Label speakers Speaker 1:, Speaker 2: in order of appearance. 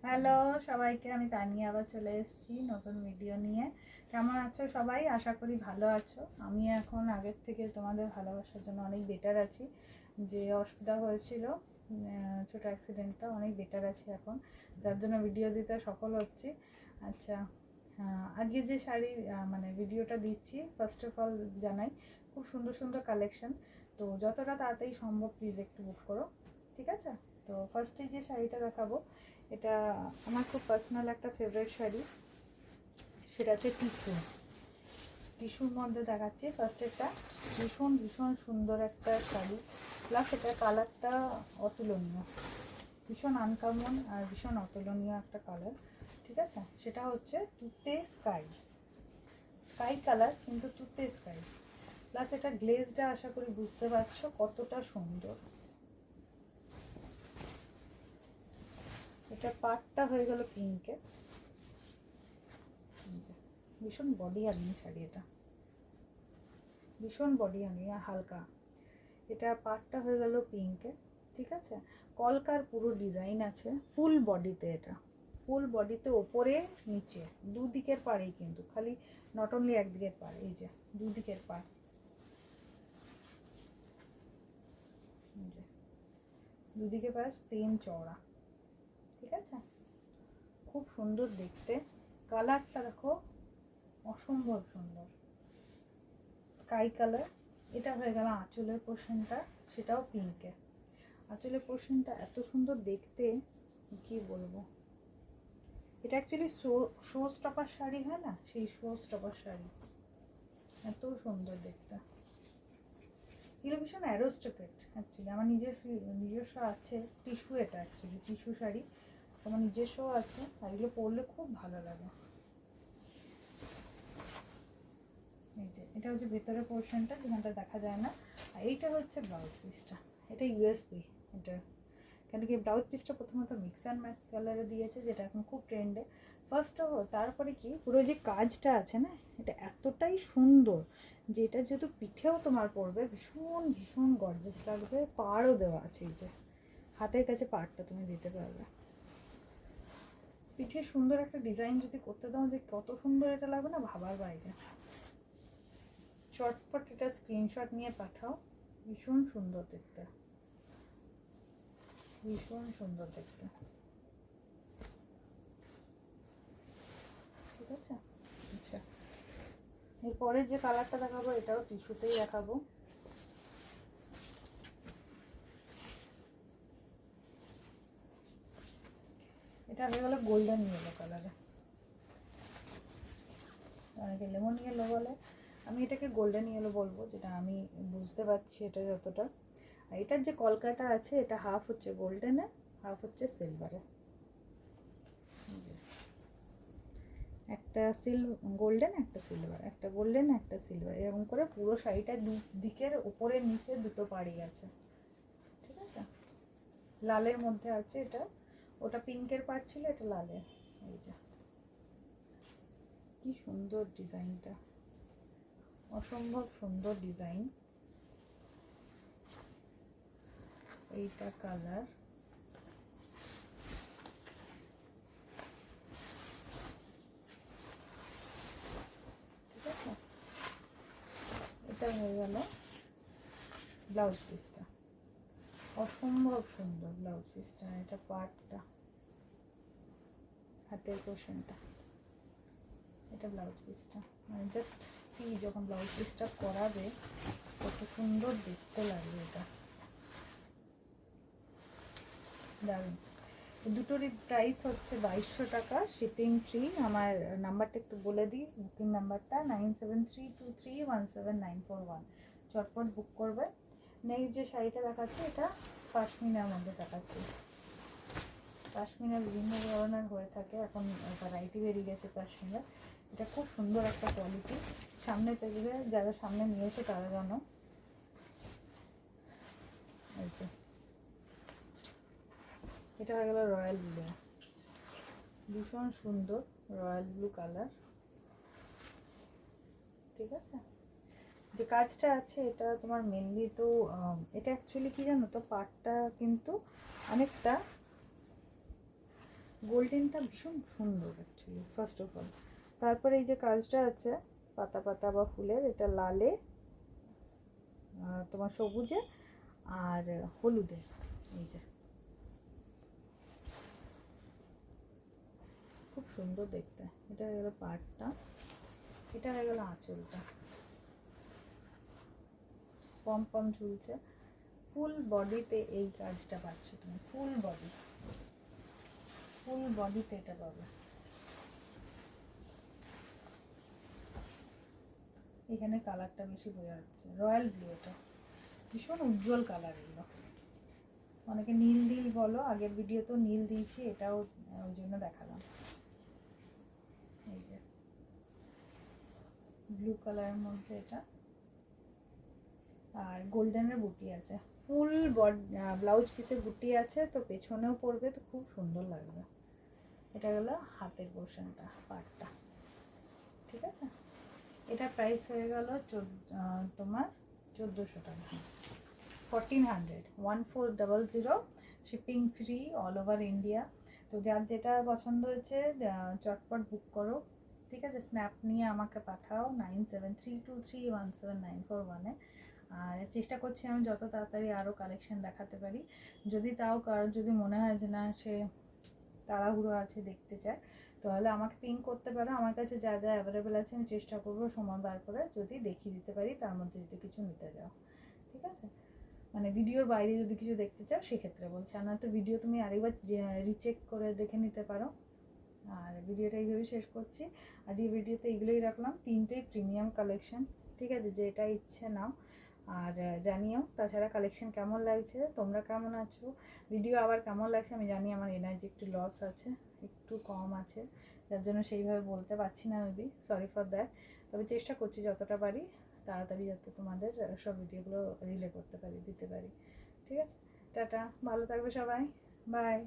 Speaker 1: Hello সবাইকে, আমি তানিয়া আবার চলে এসেছি নতুন ভিডিও নিয়ে। কেমন আছো সবাই? আশা করি ভালো আছো। আমি এখন আগের থেকে তোমাদের ভালোবাসার জন্য অনেক বেটার আছি। যে অসুবিধা হয়েছিল, ছোটো অ্যাক্সিডেন্টটা, অনেক বেটার আছি এখন, যার জন্য ভিডিও দিতে সফল হচ্ছি। আচ্ছা, আজকে যে শাড়ি মানে ভিডিওটা দিচ্ছি, ফার্স্ট অফ অল জানাই খুব সুন্দর সুন্দর কালেকশন। তো যতটা তাড়াতাড়ি সম্ভব প্লিজ একটু বুক করো, ঠিক আছে? তো ফার্স্টে যে শাড়িটা দেখাবো, এটা আমার খুব পার্সোনাল একটা ফেভারিট শাড়ি। সেটা হচ্ছে টিস্যুর মধ্যে দেখাচ্ছি। ফার্স্ট একটা ভীষণ ভীষণ সুন্দর একটা শাড়ি, প্লাস এটা কালারটা অতুলনীয়, ভীষণ আনকমন আর ভীষণ অতুলনীয় একটা কালার, ঠিক আছে? সেটা হচ্ছে তুতে স্কাই, স্কাই কালার কিন্তু তুতে স্কাই। প্লাস এটা গ্লেজটা আশা করি বুঝতে পারছো কতটা সুন্দর। এটা পার্টটা হয়ে গেল পিঙ্কে, ভীষণ বডি আর্মি শাড়ি, এটা ভীষণ বডি আর্মি আর হালকা। এটা পার্টটা হয়ে গেল পিঙ্কে, ঠিক আছে? কলকার পুরো ডিজাইন আছে ফুল বডিতে, এটা ফুল বডিতে ওপরে নিচে দুদিকের পাড়েই, কিন্তু খালি নট অনলি একদিকের পাড়, এই যে দুদিকের পাড়, দুদিকে পাড় সেম চওড়া, ঠিক আছে? খুব সুন্দর দেখতে। কালারটা দেখো, অসম্ভব সুন্দর স্কাই কালার। এটা হয়ে গেল আঁচলের পোর্শনটা, সেটাও পিঙ্কে। আঁচলের পোর্শনটা এত সুন্দর দেখতে, কি বলবো। এটা অ্যাকচুয়ালি শো স্টপার শাড়ি হয় না, সেই শো স্টপার শাড়ি, এত সুন্দর দেখতে। এগুলো ভীষণ অ্যারোস্টেটেড অ্যাকচুয়ালি। আমার নিজস্ব আছে টিস্যু, এটা অ্যাকচুয়ালি টিস্যু শাড়ি, আমার নিজস্ব আছে, আর এগুলো পরলে খুব ভালো লাগে। এই যে এটা হচ্ছে ভেতরের পোর্শনটা, যেখানটা দেখা যায় না। আর এইটা হচ্ছে ব্লাউজ পিসটা, এটা ইউএসবি। এটা কেন কি ব্লাউজ পিসটা প্রথমত মিক্স অ্যান্ড ম্যাচ কালারে দিয়েছে, যেটা এখন খুব ট্রেন্ডে। ফার্স্ট অফ অল, তারপরে কি পুরো যে কাজটা আছে না, এটা এতটাই সুন্দর যে এটা যেহেতু পিঠেও তোমার পড়বে, ভীষণ ভীষণ গর্জাস লাগবে। পাড়ও দেওয়া আছে, এই যে হাতের কাছে পাড়টা তুমি দিতে পারবে। পিঠে সুন্দর একটা ডিজাইন যদি করতে দাও, যে কত সুন্দর এটা লাগবে না, ভাবার বাইরে। চটপট এটা স্ক্রিনশট নিয়ে পাঠাও, ভীষণ সুন্দর দেখতে, ভীষণ সুন্দর দেখতে, ঠিক আছে? আচ্ছা, এরপরে যে কালারটা দেখাবো, এটাও টিস্যুতেই দেখাবো। এটা হয়ে গেলো গোল্ডেন ইয়েলো কালারে, অনেকে লেমন ইয়েলো বলে, আমি এটাকে গোল্ডেন ইয়েলো বলবো, যেটা আমি বুঝতে পারছি এটা যতটা। আর এটার যে কলকাটা আছে, এটা হাফ হচ্ছে গোল্ডেনে, হাফ হচ্ছে সিলভারে। একটা গোল্ডেন, একটা সিলভার, একটা গোল্ডেন, একটা সিলভার, এরকম করে পুরো শাড়িটা দিকের উপরে নিচে দুটো পাড়ি আছে, ঠিক আছে? লালের মধ্যে আছে এটা, ওটা পিঙ্কের পার্ট ছিল, এটা লালের। এই যে কি সুন্দর ডিজাইনটা, অসম্ভব সুন্দর ডিজাইন। এইটা কালার, ঠিক আছে? এটা হয়ে গেল ব্লাউজ পিসটা, অসম্ভব সুন্দর ব্লাউজ পিসটা। এটা পার্টটা, হাতের পোর্শনটা, এটা ব্লাউজ পিসটা। মানে জাস্ট সি, যখন ব্লাউজ পিসটা করাবে কত সুন্দর দেখতে লাগবে এটা, দারুণ। দুটোরই প্রাইস হচ্ছে 2200 টাকা, শিপিং ফ্রি। আমার নাম্বারটা একটু বলে দিই, বুকিং নাম্বারটা 9732317941। চটপট বুক করবে। নেক্সট যে শাড়িটা দেখাচ্ছি, এটা পাশমিনার মধ্যে দেখাচ্ছি। পাশমিনা বিভিন্ন ধরনের হয়ে থাকে, এখন ভ্যারাইটি বেরিয়ে গেছে পাশমিনার। এটা খুব সুন্দর একটা কোয়ালিটি, সামনে দেখবে, যারা সামনে নিয়েছে তারা জানো। এই যে এটা হয়ে গেল রয়্যাল ব্লু, ভীষণ সুন্দর রয়্যাল ব্লু কালার, ঠিক আছে? যে কাজটা আছে এটা তোমার মেনলি তো এটা অ্যাকচুয়ালি কি জানো তো, পাটটা কিন্তু অনেকটা গোল্ডেনটা ভীষণ সুন্দর অ্যাকচুয়ালি ফার্স্ট অফ অল। তারপরে এই যে কাজটা আছে পাতা পাতা বা ফুলের, এটা লালে, তোমার সবুজে আর হলুদে, এই যে খুব সুন্দর দেখতে। এটা হয়ে গেলো পাড়টা, এটা হয়ে গেলো আঁচলটা, পম পম ঝুলছে। ফুল বডিতে এই কাজটা পাচ্ছ তুমি, ফুল বডিতে এটা পাবে। এখানে কালারটা বেশি বোঝা যাচ্ছে, রয়্যাল ব্লু, এটা ভীষণ উজ্জ্বল কালার। এগুলো অনেকে নীল নীল বলো, আগের ভিডিও তো নীল দিয়েছি, এটাও ওই জন্য দেখালাম। এই যে ব্লু কালারের মধ্যে এটা, আর গোল্ডেনের বুটি আছে, ফুল ব্লাউজ পিসের বুটি আছে, তো পেছনেও পরবে তো খুব সুন্দর লাগবে। এটা গেলো হাতের পোর্শনটা, পাটটা, ঠিক আছে। এটা প্রাইস হয়ে গেল তোমার 1400 টাকা, 1400, 1400, shipping free all over India. তো যার যেটা পছন্দ হয়েছে চটপট বুক করো, ঠিক আছে। স্ন্যাপ নিয়ে আমাকে পাঠাও 9732317941-এ। আর চেষ্টা করছি আমি যত তাড়াতাড়ি আরও কালেকশন দেখাতে পারি। যদি তাও কারোর যদি মনে হয় যে না সে তাড়াহুড়ো আছে, দেখতে চায়, তাহলে আমাকে পিং করতে পারো। আমার কাছে যা যা অ্যাভেলেবেল আছে আমি চেষ্টা করবো সময় বার করে যদি দেখিয়ে দিতে পারি, তার মধ্যে যদি কিছু নিতে যাও, ঠিক আছে। মানে ভিডিওর বাইরে যদি কিছু দেখতে চাও সেক্ষেত্রে বলছি, আর নয়তো ভিডিও তুমি আরেকবার রিচেক করে দেখে নিতে পারো। আর ভিডিওটা এইভাবেই শেষ করছি। আজকে ভিডিওতে এগুলোই রাখলাম, 3টেই প্রিমিয়াম কালেকশন, ঠিক আছে। যেটা ইচ্ছে নাও আর জানিও। তাছাড়া কালেকশন কেমন লাগছে, তোমরা কেমন আছো, ভিডিও আবার কেমন লাগছে। আমি জানি আমার এনার্জি একটু লস আছে, একটু কম আছে, যার জন্য সেইভাবে বলতে পারছি না, মেবি সরি ফর দ্যাট। তবে চেষ্টা করছি যতটা পারি তাড়াতাড়ি যাতে তোমাদের সব ভিডিওগুলো রিলে করতে পারি, দিতে পারি, ঠিক আছে। টাটা, ভালো থাকবে সবাই, বাই।